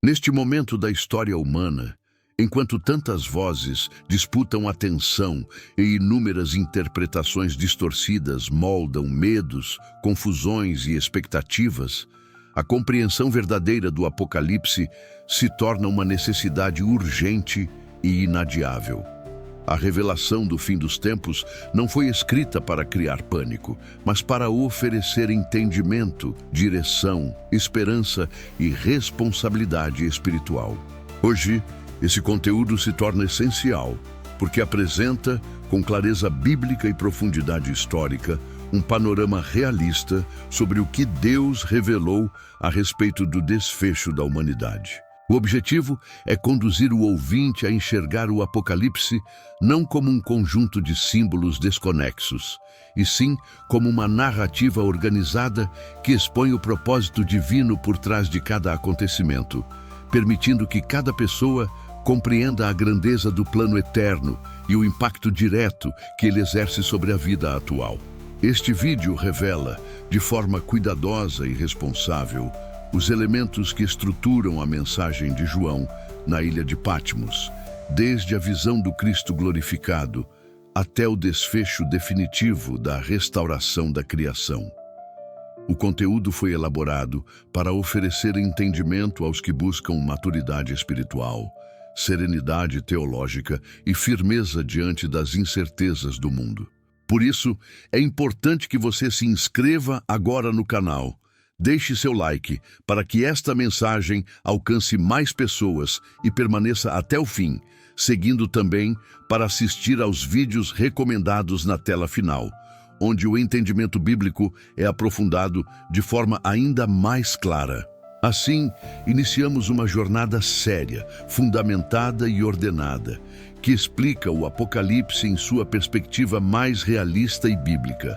Neste momento da história humana, enquanto tantas vozes disputam atenção e inúmeras interpretações distorcidas moldam medos, confusões e expectativas, a compreensão verdadeira do Apocalipse se torna uma necessidade urgente e inadiável. A revelação do fim dos tempos não foi escrita para criar pânico, mas para oferecer entendimento, direção, esperança e responsabilidade espiritual. Hoje, esse conteúdo se torna essencial, porque apresenta, com clareza bíblica e profundidade histórica, um panorama realista sobre o que Deus revelou a respeito do desfecho da humanidade. O objetivo é conduzir o ouvinte a enxergar o Apocalipse não como um conjunto de símbolos desconexos, e sim como uma narrativa organizada que expõe o propósito divino por trás de cada acontecimento, permitindo que cada pessoa compreenda a grandeza do plano eterno e o impacto direto que ele exerce sobre a vida atual. Este vídeo revela, de forma cuidadosa e responsável, os elementos que estruturam a mensagem de João na ilha de Patmos, desde a visão do Cristo glorificado até o desfecho definitivo da restauração da criação. O conteúdo foi elaborado para oferecer entendimento aos que buscam maturidade espiritual, serenidade teológica e firmeza diante das incertezas do mundo. Por isso, é importante que você se inscreva agora no canal. Deixe seu like para que esta mensagem alcance mais pessoas e permaneça até o fim, seguindo também para assistir aos vídeos recomendados na tela final, onde o entendimento bíblico é aprofundado de forma ainda mais clara. Assim, iniciamos uma jornada séria, fundamentada e ordenada, que explica o Apocalipse em sua perspectiva mais realista e bíblica.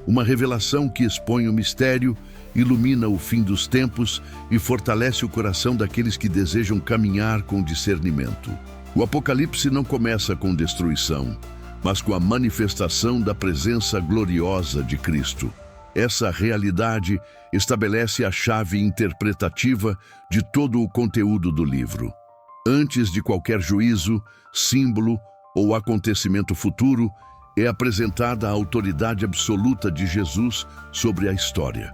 Uma revelação que expõe o mistério, ilumina o fim dos tempos e fortalece o coração daqueles que desejam caminhar com discernimento. O Apocalipse não começa com destruição, mas com a manifestação da presença gloriosa de Cristo. Essa realidade estabelece a chave interpretativa de todo o conteúdo do livro. Antes de qualquer juízo, símbolo ou acontecimento futuro, é apresentada a autoridade absoluta de Jesus sobre a história.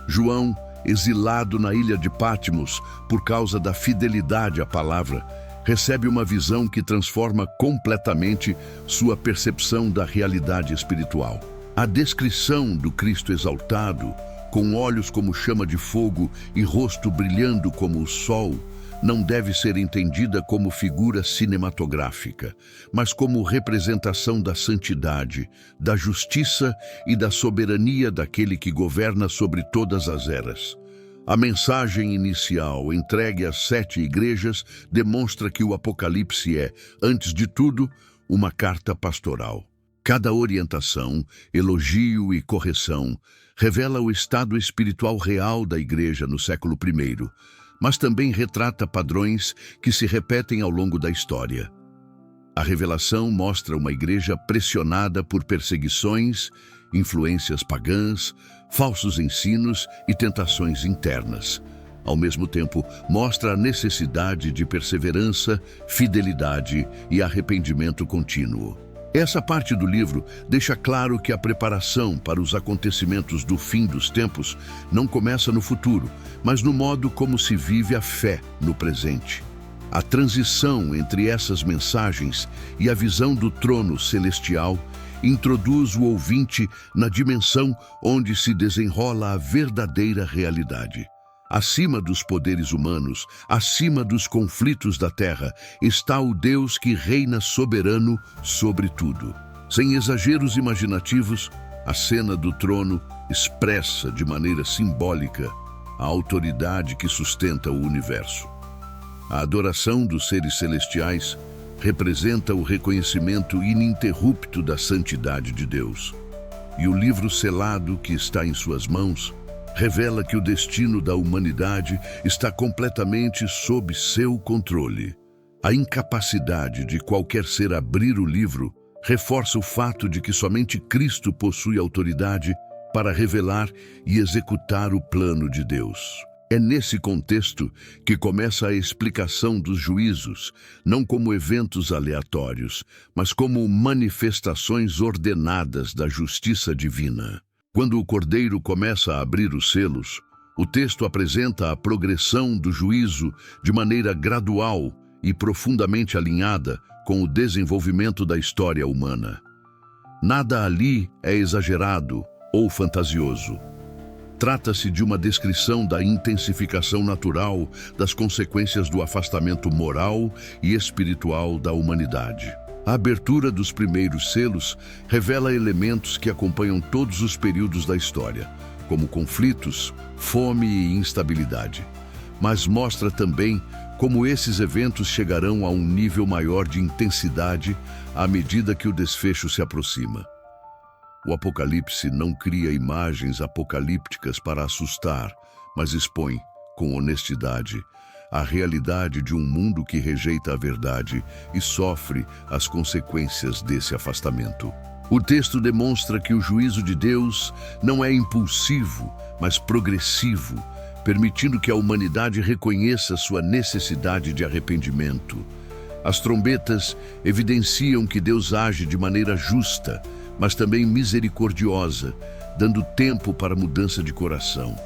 João, exilado na ilha de Patmos por causa da fidelidade à palavra, recebe uma visão que transforma completamente sua percepção da realidade espiritual. A descrição do Cristo exaltado, com olhos como chama de fogo e rosto brilhando como o sol, não deve ser entendida como figura cinematográfica, mas como representação da santidade, da justiça e da soberania daquele que governa sobre todas as eras. A mensagem inicial, entregue às 7 igrejas, demonstra que o Apocalipse é, antes de tudo, uma carta pastoral. Cada orientação, elogio e correção revela o estado espiritual real da igreja no século I, mas também retrata padrões que se repetem ao longo da história. A revelação mostra uma igreja pressionada por perseguições, influências pagãs, falsos ensinos e tentações internas. Ao mesmo tempo, mostra a necessidade de perseverança, fidelidade e arrependimento contínuo. Essa parte do livro deixa claro que a preparação para os acontecimentos do fim dos tempos não começa no futuro, mas no modo como se vive a fé no presente. A transição entre essas mensagens e a visão do trono celestial introduz o ouvinte na dimensão onde se desenrola a verdadeira realidade. Acima dos poderes humanos, acima dos conflitos da terra, está o Deus que reina soberano sobre tudo. Sem exageros imaginativos, a cena do trono expressa de maneira simbólica a autoridade que sustenta o universo. A adoração dos seres celestiais representa o reconhecimento ininterrupto da santidade de Deus. E o livro selado que está em suas mãos revela que o destino da humanidade está completamente sob seu controle. A incapacidade de qualquer ser abrir o livro reforça o fato de que somente Cristo possui autoridade para revelar e executar o plano de Deus. É nesse contexto que começa a explicação dos juízos, não como eventos aleatórios, mas como manifestações ordenadas da justiça divina. Quando o Cordeiro começa a abrir os selos, o texto apresenta a progressão do juízo de maneira gradual e profundamente alinhada com o desenvolvimento da história humana. Nada ali é exagerado ou fantasioso. Trata-se de uma descrição da intensificação natural das consequências do afastamento moral e espiritual da humanidade. A abertura dos primeiros selos revela elementos que acompanham todos os períodos da história, como conflitos, fome e instabilidade. Mas mostra também como esses eventos chegarão a um nível maior de intensidade à medida que o desfecho se aproxima. O Apocalipse não cria imagens apocalípticas para assustar, mas expõe, com honestidade, a realidade de um mundo que rejeita a verdade e sofre as consequências desse afastamento. O texto demonstra que o juízo de Deus não é impulsivo, mas progressivo, permitindo que a humanidade reconheça sua necessidade de arrependimento. As trombetas evidenciam que Deus age de maneira justa, mas também misericordiosa, dando tempo para mudança de coração.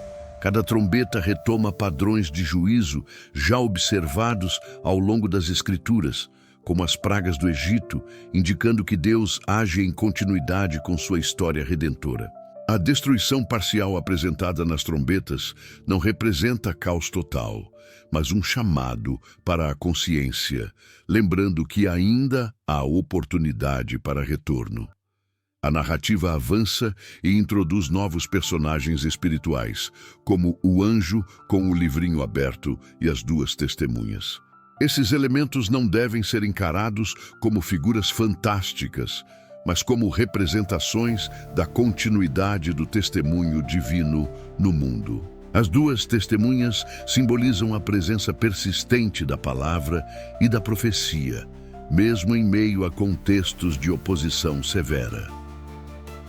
Cada trombeta retoma padrões de juízo já observados ao longo das Escrituras, como as pragas do Egito, indicando que Deus age em continuidade com sua história redentora. A destruição parcial apresentada nas trombetas não representa caos total, mas um chamado para a consciência, lembrando que ainda há oportunidade para retorno. A narrativa avança e introduz novos personagens espirituais, como o anjo com o livrinho aberto e as duas testemunhas. Esses elementos não devem ser encarados como figuras fantásticas, mas como representações da continuidade do testemunho divino no mundo. As duas testemunhas simbolizam a presença persistente da palavra e da profecia, mesmo em meio a contextos de oposição severa.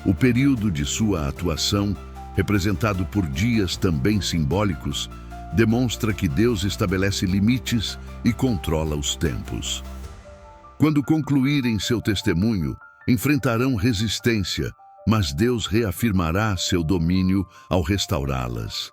O período de sua atuação, representado por dias também simbólicos, demonstra que Deus estabelece limites e controla os tempos. Quando concluírem seu testemunho, enfrentarão resistência, mas Deus reafirmará seu domínio ao restaurá-las.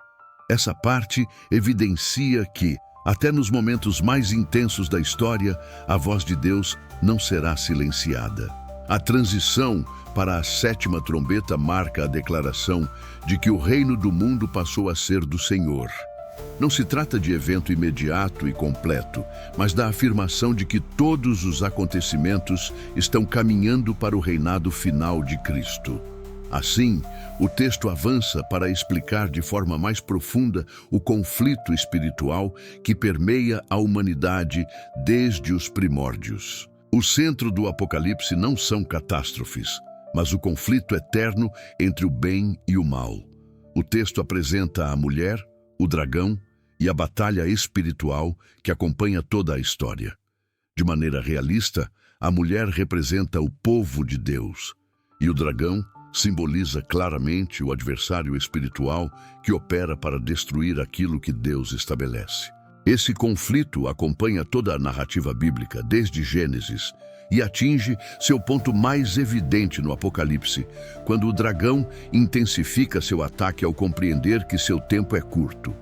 Essa parte evidencia que, até nos momentos mais intensos da história, a voz de Deus não será silenciada. A transição para a sétima trombeta marca a declaração de que o reino do mundo passou a ser do Senhor. Não se trata de evento imediato e completo, mas da afirmação de que todos os acontecimentos estão caminhando para o reinado final de Cristo. Assim, o texto avança para explicar de forma mais profunda o conflito espiritual que permeia a humanidade desde os primórdios. O centro do Apocalipse não são catástrofes, mas o conflito eterno entre o bem e o mal. O texto apresenta a mulher, o dragão e a batalha espiritual que acompanha toda a história. De maneira realista, a mulher representa o povo de Deus e o dragão simboliza claramente o adversário espiritual que opera para destruir aquilo que Deus estabelece. Esse conflito acompanha toda a narrativa bíblica desde Gênesis e atinge seu ponto mais evidente no Apocalipse, quando o dragão intensifica seu ataque ao compreender que seu tempo é curto.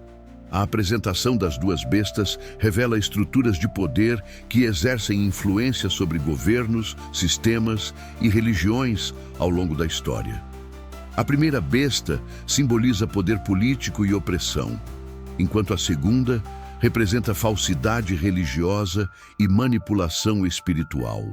A apresentação das duas bestas revela estruturas de poder que exercem influência sobre governos, sistemas e religiões ao longo da história. A primeira besta simboliza poder político e opressão, enquanto a segunda representa falsidade religiosa e manipulação espiritual.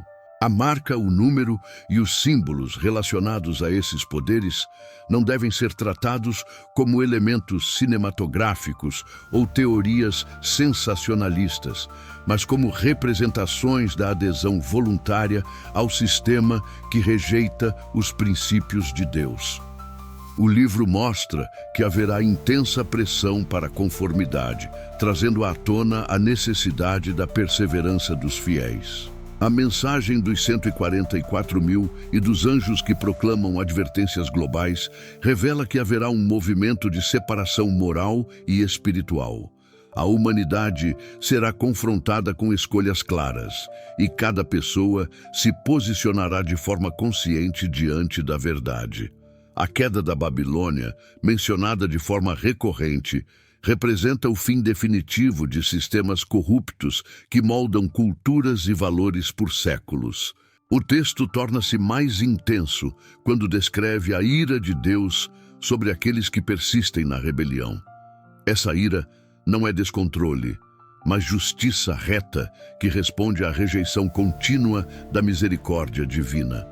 A marca, o número e os símbolos relacionados a esses poderes não devem ser tratados como elementos cinematográficos ou teorias sensacionalistas, mas como representações da adesão voluntária ao sistema que rejeita os princípios de Deus. O livro mostra que haverá intensa pressão para a conformidade, trazendo à tona a necessidade da perseverança dos fiéis. A mensagem dos 144 mil e dos anjos que proclamam advertências globais revela que haverá um movimento de separação moral e espiritual. A humanidade será confrontada com escolhas claras, e cada pessoa se posicionará de forma consciente diante da verdade. A queda da Babilônia, mencionada de forma recorrente, representa o fim definitivo de sistemas corruptos que moldam culturas e valores por séculos. O texto torna-se mais intenso quando descreve a ira de Deus sobre aqueles que persistem na rebelião. Essa ira não é descontrole, mas justiça reta que responde à rejeição contínua da misericórdia divina.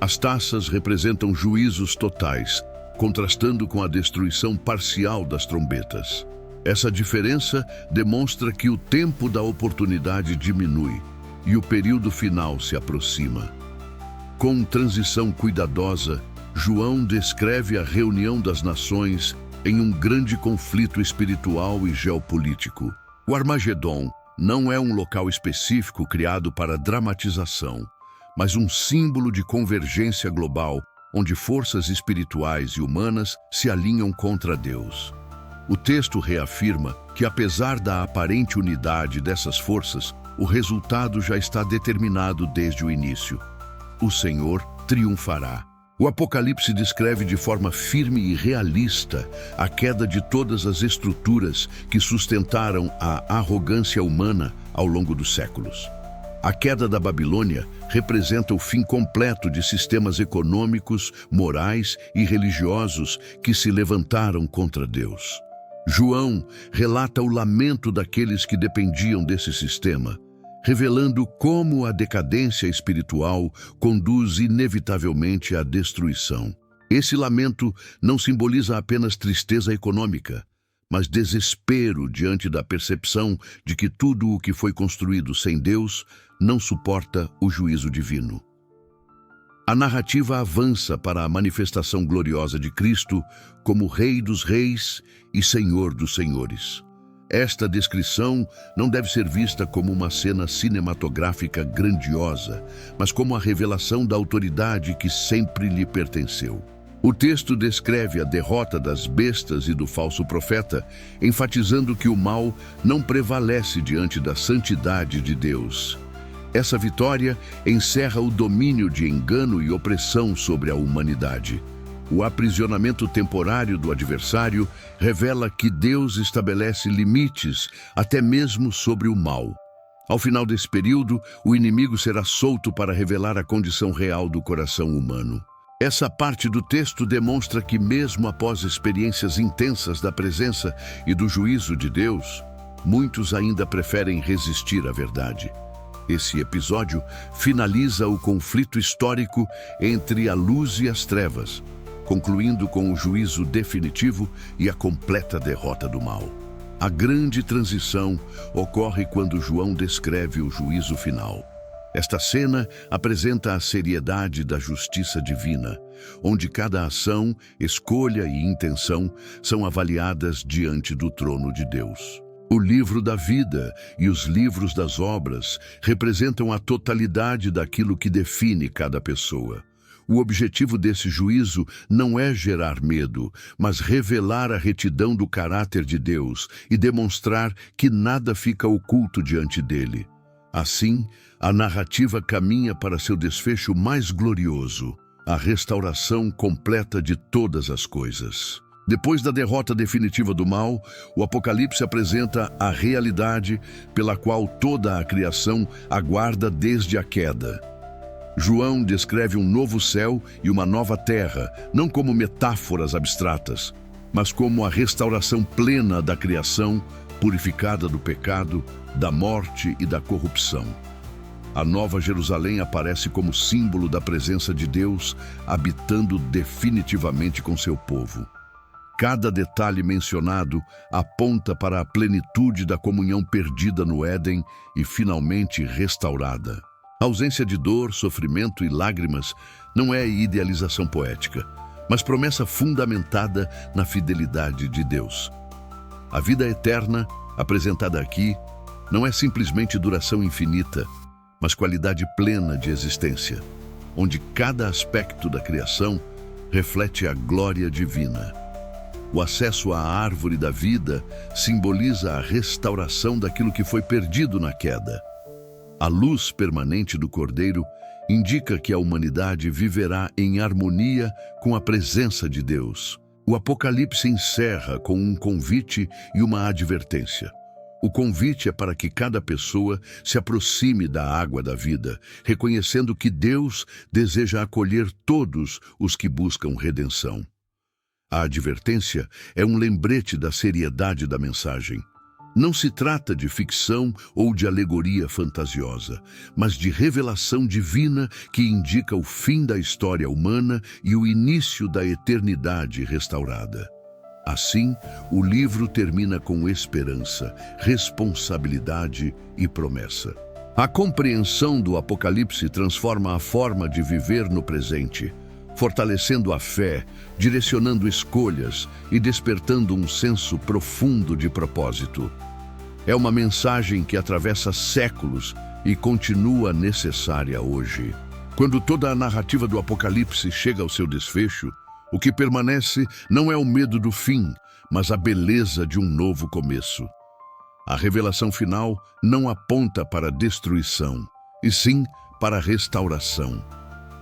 As taças representam juízos totais, contrastando com a destruição parcial das trombetas. Essa diferença demonstra que o tempo da oportunidade diminui e o período final se aproxima. Com transição cuidadosa, João descreve a reunião das nações em um grande conflito espiritual e geopolítico. O Armagedon não é um local específico criado para dramatização, mas um símbolo de convergência global, onde forças espirituais e humanas se alinham contra Deus. O texto reafirma que, apesar da aparente unidade dessas forças, o resultado já está determinado desde o início. O Senhor triunfará. O Apocalipse descreve de forma firme e realista a queda de todas as estruturas que sustentaram a arrogância humana ao longo dos séculos. A queda da Babilônia representa o fim completo de sistemas econômicos, morais e religiosos que se levantaram contra Deus. João relata o lamento daqueles que dependiam desse sistema, revelando como a decadência espiritual conduz inevitavelmente à destruição. Esse lamento não simboliza apenas tristeza econômica, mas desespero diante da percepção de que tudo o que foi construído sem Deus não suporta o juízo divino. A narrativa avança para a manifestação gloriosa de Cristo como Rei dos Reis e Senhor dos Senhores. Esta descrição não deve ser vista como uma cena cinematográfica grandiosa, mas como a revelação da autoridade que sempre lhe pertenceu. O texto descreve a derrota das bestas e do falso profeta, enfatizando que o mal não prevalece diante da santidade de Deus. Essa vitória encerra o domínio de engano e opressão sobre a humanidade. O aprisionamento temporário do adversário revela que Deus estabelece limites até mesmo sobre o mal. Ao final desse período, o inimigo será solto para revelar a condição real do coração humano. Essa parte do texto demonstra que, mesmo após experiências intensas da presença e do juízo de Deus, muitos ainda preferem resistir à verdade. Esse episódio finaliza o conflito histórico entre a luz e as trevas, concluindo com o juízo definitivo e a completa derrota do mal. A grande transição ocorre quando João descreve o juízo final. Esta cena apresenta a seriedade da justiça divina, onde cada ação, escolha e intenção são avaliadas diante do trono de Deus. O livro da vida e os livros das obras representam a totalidade daquilo que define cada pessoa. O objetivo desse juízo não é gerar medo, mas revelar a retidão do caráter de Deus e demonstrar que nada fica oculto diante dele. Assim, a narrativa caminha para seu desfecho mais glorioso, a restauração completa de todas as coisas. Depois da derrota definitiva do mal, o Apocalipse apresenta a realidade pela qual toda a criação aguarda desde a queda. João descreve um novo céu e uma nova terra, não como metáforas abstratas, mas como a restauração plena da criação, purificada do pecado, da morte e da corrupção. A Nova Jerusalém aparece como símbolo da presença de Deus, habitando definitivamente com seu povo. Cada detalhe mencionado aponta para a plenitude da comunhão perdida no Éden e finalmente restaurada. A ausência de dor, sofrimento e lágrimas não é idealização poética, mas promessa fundamentada na fidelidade de Deus. A vida eterna, apresentada aqui, não é simplesmente duração infinita, mas qualidade plena de existência, onde cada aspecto da criação reflete a glória divina. O acesso à árvore da vida simboliza a restauração daquilo que foi perdido na queda. A luz permanente do Cordeiro indica que a humanidade viverá em harmonia com a presença de Deus. O Apocalipse encerra com um convite e uma advertência. O convite é para que cada pessoa se aproxime da água da vida, reconhecendo que Deus deseja acolher todos os que buscam redenção. A advertência é um lembrete da seriedade da mensagem. Não se trata de ficção ou de alegoria fantasiosa, mas de revelação divina que indica o fim da história humana e o início da eternidade restaurada. Assim, o livro termina com esperança, responsabilidade e promessa. A compreensão do Apocalipse transforma a forma de viver no presente, fortalecendo a fé, direcionando escolhas e despertando um senso profundo de propósito. É uma mensagem que atravessa séculos e continua necessária hoje. Quando toda a narrativa do Apocalipse chega ao seu desfecho, o que permanece não é o medo do fim, mas a beleza de um novo começo. A revelação final não aponta para a destruição, e sim para a restauração.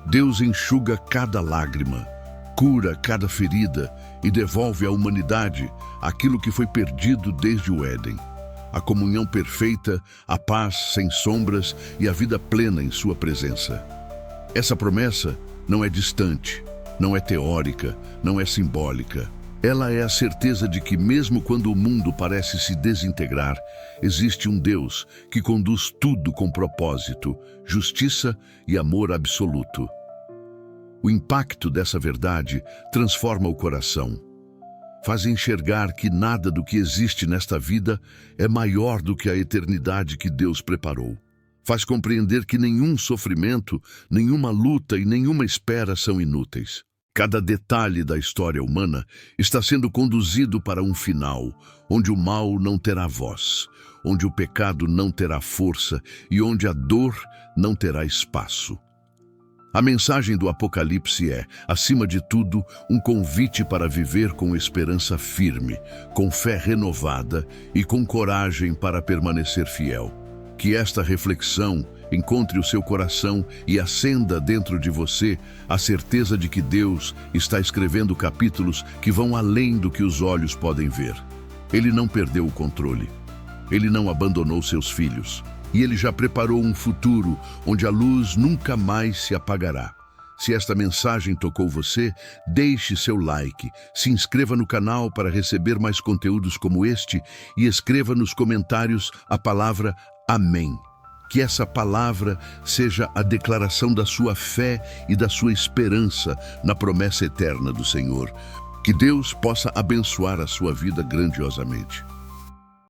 Deus enxuga cada lágrima, cura cada ferida e devolve à humanidade aquilo que foi perdido desde o Éden. A comunhão perfeita, a paz sem sombras e a vida plena em sua presença. Essa promessa não é distante, não é teórica, não é simbólica. Ela é a certeza de que mesmo quando o mundo parece se desintegrar, existe um Deus que conduz tudo com propósito, justiça e amor absoluto. O impacto dessa verdade transforma o coração. Faz enxergar que nada do que existe nesta vida é maior do que a eternidade que Deus preparou. Faz compreender que nenhum sofrimento, nenhuma luta e nenhuma espera são inúteis. Cada detalhe da história humana está sendo conduzido para um final, onde o mal não terá voz, onde o pecado não terá força e onde a dor não terá espaço. A mensagem do Apocalipse é, acima de tudo, um convite para viver com esperança firme, com fé renovada e com coragem para permanecer fiel. Que esta reflexão encontre o seu coração e acenda dentro de você a certeza de que Deus está escrevendo capítulos que vão além do que os olhos podem ver. Ele não perdeu o controle. Ele não abandonou seus filhos. E Ele já preparou um futuro onde a luz nunca mais se apagará. Se esta mensagem tocou você, deixe seu like, se inscreva no canal para receber mais conteúdos como este e escreva nos comentários a palavra Amém. Que essa palavra seja a declaração da sua fé e da sua esperança na promessa eterna do Senhor. Que Deus possa abençoar a sua vida grandiosamente.